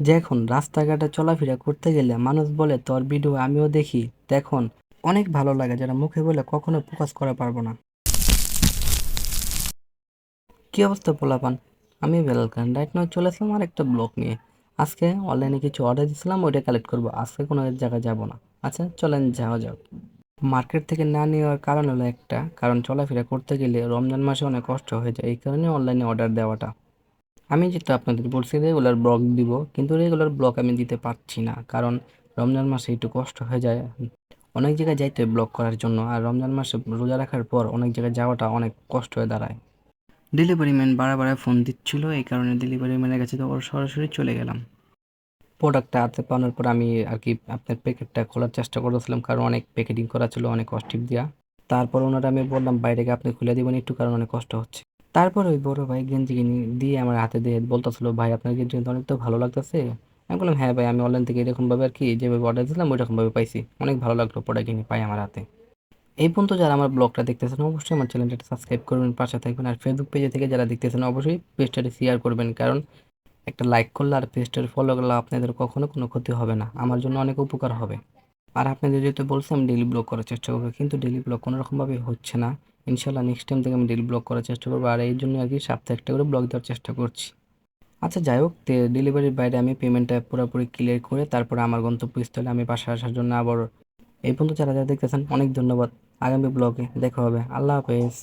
যে এখন রাস্তাঘাটে চলাফেরা করতে গেলে মানুষ বলে তোর ভিডিও আমিও দেখি, দেখুন অনেক ভালো লাগে, যেটা মুখে বলে কখনো প্রকাশ করা পারবো না। কি অবস্থা পোলাপান? আমি বেলাল খান, রাইট নাও চলে আসলাম আর একটা ব্লগ নিয়ে। আজকে অনলাইনে কিছু অর্ডার দিয়েছিলাম, ওইটা কালেক্ট করবো। আজকে কোনো এক জায়গায় যাবো না। আচ্ছা চলেন যাওয়া যাক। মার্কেট থেকে না নেওয়ার কারণ হলো একটা, কারণ চলাফেরা করতে গেলে রমজান মাসে অনেক কষ্ট হয়ে যায়, এই কারণে অনলাইনে অর্ডার দেওয়াটা। আমি যেটা আপনাদের বলছি রেগুলার ব্লগ দিব, কিন্তু রেগুলার ব্লগ আমি দিতে পারছি না, কারণ রমজান মাসে একটু কষ্ট হয়ে যায়। অনেক জায়গায় যাইতে হয় ব্লগ করার জন্য, আর রমজান মাসে রোজা রাখার পর অনেক জায়গায় যাওয়াটা অনেক কষ্ট হয়ে দাঁড়ায়। ডেলিভারি ম্যান বারে ফোন দিচ্ছিল, এই কারণে ডেলিভারি ম্যানের কাছে তো ওর সরাসরি চলে গেলাম। প্রোডাক্টটা হাতে পাওয়ার পর আমি আর কি আপনার প্যাকেটটা খোলার চেষ্টা করতেছিলাম, কারণ অনেক প্যাকেটিং করা ছিল অনেক কষ্টিপ দিয়া। তারপর ওনারা আমি বললাম বাইরে গিয়ে আপনি খুলে দিবেন একটু, কারণ অনেক কষ্ট হচ্ছে। তারপর ওই বড় ভাই গেঞ্জি কিনে দিয়ে আমার হাতে দিয়ে বলতেছিল, ভাই আপনার গেঞ্জি কিন্তু অনেক তো ভালো লাগতেছে। আমি বললাম হ্যাঁ ভাই, আমি অনলাইন থেকে এরকম ভাবে আর কি যেভাবে অর্ডার দিয়েছিলাম ওইরকম ভাবে পাইছি, অনেক ভালো লাগলো প্রোডাক্ট কিনে পাই আমার হাতে। এই পর্যন্ত যারা আমার ব্লগটা দেখতেছেন অবশ্যই আমার চ্যানেলটা সাবস্ক্রাইব করবেন, পাশে থাকবেন। আর ফেসবুক পেজে থেকে যারা দেখতেছেন অবশ্যই পেজটাকে শেয়ার করবেন, কারণ একটা লাইক করলে আর পেজটার ফলো করলে আপনাদের কখনো কোনো ক্ষতি হবে না, আমার জন্য অনেক উপকার হবে। আর আপনাদের যেহেতু বলছি আমি ডেইলি ব্লগ করার চেষ্টা করবো, কিন্তু ডেইলি ব্লগ কোনো রকমভাবে হচ্ছে না। ইনশাল্লাহ নেক্সট টাইম থেকে আমি ডেইলি ব্লগ করার চেষ্টা করবো, আর এই জন্য আর কি সপ্তাহে একটা করে ব্লগ দেওয়ার চেষ্টা করছি। আচ্ছা যাই হোক, ডেলিভারির বাইরে আমি পেমেন্টটা পুরোপুরি ক্লিয়ার করে তারপরে আমার গন্তব্যস্থলে আমি বাসায় আসার জন্য আবার। এই পর্যন্ত যারা যারা দেখতেছেন অনেক ধন্যবাদ। আগামী ব্লগে দেখা হবে। আল্লাহ হাফেজ।